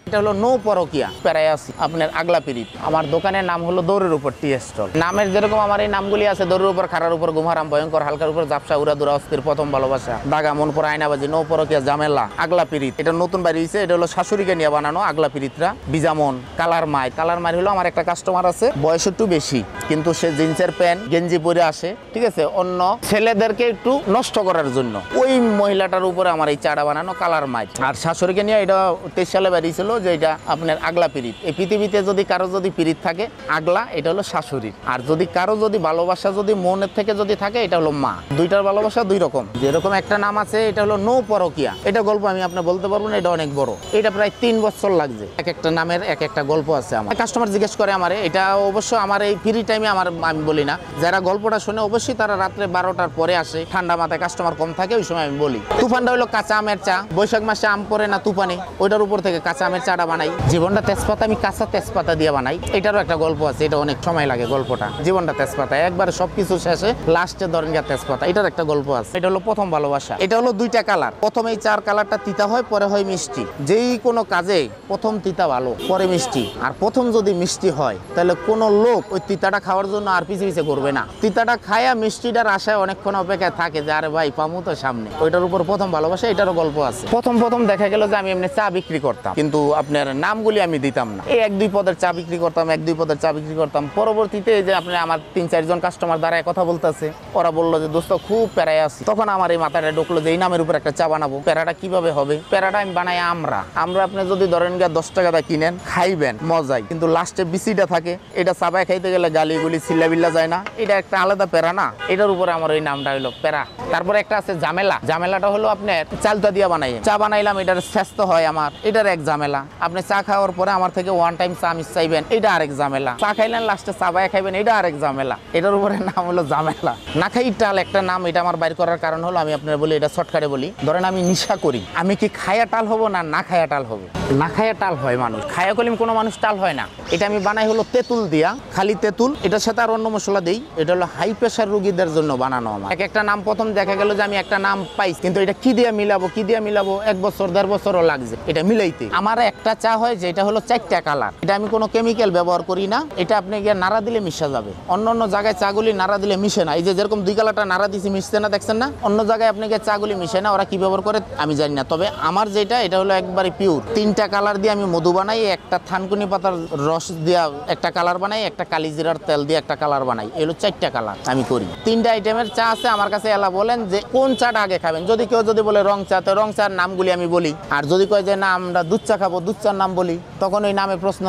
এটা হলো নো পরকিয়া প্যারায় আছি আপনার আগলা পিরিত। আমার দোকানের নাম হলো দৌড়ের উপর টি স্টল। নামের যেরকম আমার এই নামগুলি আছে, দৌড়ের উপর, খাড়ার উপর, গুমহারাম, ভয়ঙ্কর, হালকার উপর জাপসা, উড়াদুরা, অস্থির, প্রথম ভালোবাসা, দাগা, মন পড়া, আয়নাবাজি, নো পরকিয়া, ঝামেলা, আগলা পিরিত। এটা নতুন বাড়ি হয়েছে, এটা হলো শাশুড়িকে নিয়ে বানানো আগলা পিরিতরা। বিজামন, কালার মাই। কালার মাই হলো আমার একটা কাস্টমার আছে, বয়স একটু বেশি, কিন্তু সে জিন্সের প্যান্ট গেঞ্জি পরে আসে, ঠিক আছে, অন্য ছেলেদেরকে একটু নষ্ট করার জন্য। ওই মহিলাটার উপরে আমার এই চাটা বানানো কালার মাই। আর শাশুড়িকে নিয়ে এটা 23 সালে বেরিয়েছিল যে এটা আপনার আগলা পিরিত। এই পৃথিবীতে যদি কারো যদি পিরিত থাকে আগলা, এটা হলো শাশুড়ির। আর যদি কারো যদি ভালোবাসা যদি মনের থেকে যদি থাকে, এটা হলো মা। দুইটার ভালোবাসা দুই রকম। যেরকম একটা নাম আছে, এটা হলো নো পরকিয়া। এটা গল্প আমি আপনি বলতে পারবো না, এটা অনেক বড়। এটা প্রায় 3 বছর লাগছে। এক একটা নামের এক একটা গল্প আছে। আমার কাস্টমার জিজ্ঞেস করে আমারে, এটা অবশ্য আমার এই ফ্রি টাইমে আমি বলি না, যারা গল্পটা শুনে অবশ্যই তারা রাত্রে 12টার পরে আসে, ঠান্ডা মাথায় কাস্টমার কম থাকে, ওই সময় আমি বলি। তুফানটা হলো কাঁচা আমের চা। বৈশাখ মাসে আম পরে না তুফানে, ওইটার উপর থেকে কাঁচা আমের চাটা বানাই। জীবনটা তেজপাতা, আমি কাঁচা তেজপাতা দিয়ে বানাই। এটারও একটা গল্প আছে, এটা অনেক সময় লাগে গল্পটা। জীবনটা তেজপাতা, একবার সবকিছু শেষে লাস্টে ধরেন গিয়া তেজপাতা। এটার একটা গল্প আছে। এটা হলো প্রথম ভালোবাসা। এটা হলো 2টা কালার। প্রথমে এই 4 কালারটা তিতা হয়, পরে হয় মিষ্টি। যেই কোনো কাজে প্রথম তিতা ভালো, পরে মিষ্টি। আর প্রথম যদি মিষ্টি হয়, তাহলে কোনো লোক ওই তিতাটা খাওয়ার জন্য আর পিছে পিছে করবে না। তিতাটা খায়া মিষ্টিটার আশায় অনেকক্ষণ অপেক্ষায় থাকে যে আরে ভাই পামু তো সামনে। ওইটার উপর প্রথম ভালোবাসা, এটারও গল্প আছে। প্রথম দেখা গেল যে আমি এমনি চা বিক্রি করতাম, কিন্তু আপনার নামগুলি আমি দিতাম না। এই 1-2 পদের চা বিক্রি করতাম, 1-2 পদের চা বিক্রি করতাম। পরবর্তীতে যে আপনি আমার 3-4 জন কাস্টমার দ্বারা কথা বলতেছে, ওরা বললো যে দোস্ত খুব প্যারায় আছি। তখন আমার এই মাথাটা ঢুকলো যে এই নামের উপর একটা চা বানাবো। প্যারাটা কিভাবে হবে? প্যারাটা আমি বানাই আমরা আপনি যদি ধরেন গিয়া 10 টাকা দা কিনেন, খাইবেন মজাই, কিন্তু লাস্টে বিসিটা থাকে। এটা চাবাই খাইতে গেলে গালিগুলি চিল্লা যায় না? এটা একটা আলাদা প্যারা না? এটার উপরে আমার ওই নামটা হলো প্যারা। তারপরে একটা আছে ঝামেলা। ঝামেলাটা হলো আপনার চালটা দিয়া বানাই। চা বানাইলাম, এটার স্বাস্থ্য হয় আমার, এটার এক ঝামেলা। আপনি চা খাওয়ার পরে আমার থেকে 1 টাইম চা মিস চাইবেন, এটা আরেক ঝামেলা। চা খাইলেন, লাস্টে চাবাই খাইবেন, এটা আরেক ঝামেলা। এটার উপরে নাম হলো ঝামেলা। না খাই টাল একটা নাম। এটা আমার বাইর করার কারণ হলো, আমি আপনার বলি, এটা শর্টকাটে বলি, ধরেন আমি নিশা করি, আমি কি খায়া টাল হবো না খায়া টাল হবো? না খায়া টাল হয় মানুষ, খায়া কলিম কোনো মানুষ টাল হয় না। এটা আমি বানাই হলো তেঁতুল দিয়া, খালি তেঁতুল, এটার সাথে আর অন্য মশলা দেই। এটা হলো হাই প্রেশার রোগীদের জন্য বানানো আমার। এক একটা নাম প্রথম দেখা গেল যে আমি একটা নাম পাই, কিন্তু এটা কি দিয়ে মিলাবো 1 বছর 1.5 বছরও লাগছে এটা মিলাইতে। আমার একটা চা হয় যেটা হলো 4টা কালার। এটা আমি কোনো কেমিক্যাল ব্যবহার করি না। এটা আপনি গিয়ে নাড়া দিলে মিশা যাবে। অন্য জায়গায় চাগুলি নাড়া দিলে মিশে না। এই যে যেরকম 2 কালারটা নাড়া দিছি মিশছে না, দেখছেন না? অন্য জায়গায় আপনি গিয়ে চাগুলি মিশে না। ওরা কি ব্যবহার করে আমি জানি না, তবে আমার যেটা, এটা হলো একবারে পিওর। 3টা কালার দিয়ে আমি মধু বানাই, একটা থানকুনি পাতার রস দিয়া একটা কালার বানাই, একটা কালিজিরার তেল দিয়ে একটা কালার বানাই। এগুলো 4টা কালার আমি করি। 3টা আইটেমের চা আছে আমার কাছে। এলা বলেন যে কোন চাটা আগে খাবেন। যদি কেউ যদি বলে রং চা, তো রং চার নামগুলি আমি বলি। আর যদি কয় যে না আমরা দুধ চা খাবো, দুধ চার নাম বলি। তখন ওই নামে প্রশ্ন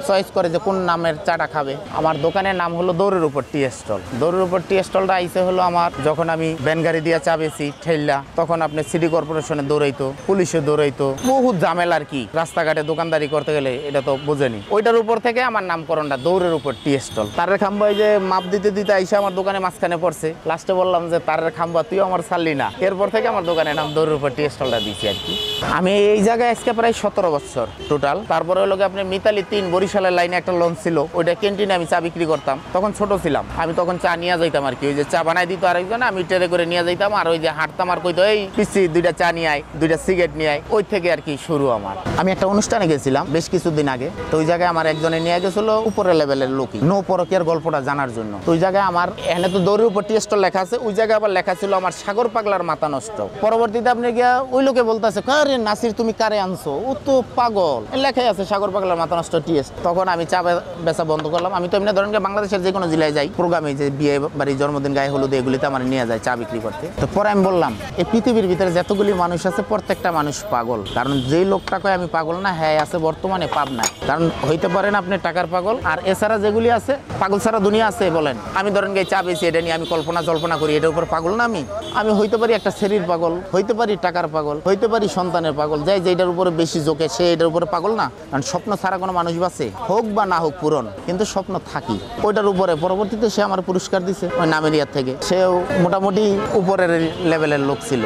চয়েস করে যে কোন নামের চাটা খাবে। আমার দোকানের নাম হলো দৌড়ের উপর টি স্টল। দৌড়ের উপর টি স্টলটা আইসে হলো আমার যখন আমি ভ্যান গাড়ি দিয়ে চা বেশি ঠেললা, তখন আপনি সিটি কর্পোরেশনে দৌড়াইতো, পুলিশে দৌড়াইতো, বহুত ঝামেলা আর কি। রাস্তাঘাটে দোকানদারি করতে গেলে এটা তো বোঝেনি। ওইটার উপর থেকে আমার নামকরণটা দৌড়ের উপর টি স্টল। তারের খাম্বা যে মাপ দিতে আইসা আমার দোকানে মাঝখানে পড়ছে। লাস্টে বললাম যে তারের খাম্বা তুই আমার ছাড়লি না। এরপর থেকে আমার দোকানের নাম দৌড়ের উপর টি স্টলটা দিয়েছি আর কি। আমি এই জায়গায় আজকে প্রায় 17 বছর টোটাল। তারপরে হলো আপনি মিতালি 3 বরিশালের লাইনে একটা লঞ্চ ছিল, ওইটা ক্যান্টিনে আমি চা বিক্রি করতাম। তখন ছোট ছিলাম, আমি তখন চা নিয়ে যাইতাম আর কি। ওই যে চা বানাই দিত আরেকজন, আমি ট্রেনে করে নিয়ে যাইতাম। আর ওই যে হাঁটতাম আর কইতো এই পিসি 2টা চা নিয়ে আয়, 2টা সিগারেট নিয়ে আয়। ওই থেকে আর কি শুরু আমার। আমি একটা অনুষ্ঠানে গেছিলাম বেশ কিছুদিন আগে। তো ওই জায়গায় আমার একজনে নিয়ে গেছিল উপরের লেভেলের লোকই, নো পরকিয়ার গল্পটা জানার জন্য। তো ওই জায়গায় আমার এখানে তো দৌড়ের উপর টি স্টল লেখা আছে, ওই জায়গায় আবার লেখা ছিল আমার সাগর পাগলার মাথা নষ্ট। পরবর্তীতে আপনি গিয়া ওই লোকে বলতেছে, আরে নাসির তুমি কারে আনছো, ও তো পাগল। লেখাই আছে সাগর পাগলার মাথা নষ্ট টি স্টল। তখন আমি চা বেচা বন্ধ করলাম। আমি তো এমনি ধরেন বাংলাদেশের যে কোনো জেলায় যাই, প্রোগ্রামে যে বিয়ে বাড়ি, জন্মদিন, গায়ে হলুদ, এগুলিতে আমার নিয়ে যায় চা বিক্রি করতে। তো পরে আমি বললাম এই পৃথিবীর ভিতরে যতগুলি মানুষ আছে প্রত্যেকটা মানুষ পাগল। কারণ যেই লোকটা কয় আমি পাগল না, হ্যাঁ আছে বর্তমানে পাবনা। কারণ হইতে পারেন আপনি টাকার পাগল, আর এছাড়া যেগুলি আছে পাগল ছাড়া দুনিয়া আছে বলেন। আমি ধরেন গিয়ে চা বেশি, এটা নিয়ে আমি কল্পনা করি, এটার উপর পাগল না আমি হইতে পারি একটা শরীর পাগল, হইতে পারি টাকার পাগল, হইতে পারি সন্তানের পাগল। যাই যেটার উপরে বেশি জোকে সে এটার উপরে পাগল না। কারণ স্বপ্ন ছাড়া কোনো মানুষ বাঁচে, হোক বা না হোক পূরণ, কিন্তু স্বপ্ন থাকি ওইটার উপরে। পরবর্তীতে সে আমার পুরস্কার দিছে ওই নামের ইয়ার থেকে। সেও মোটামুটি উপরের লেভেলের লোক ছিল।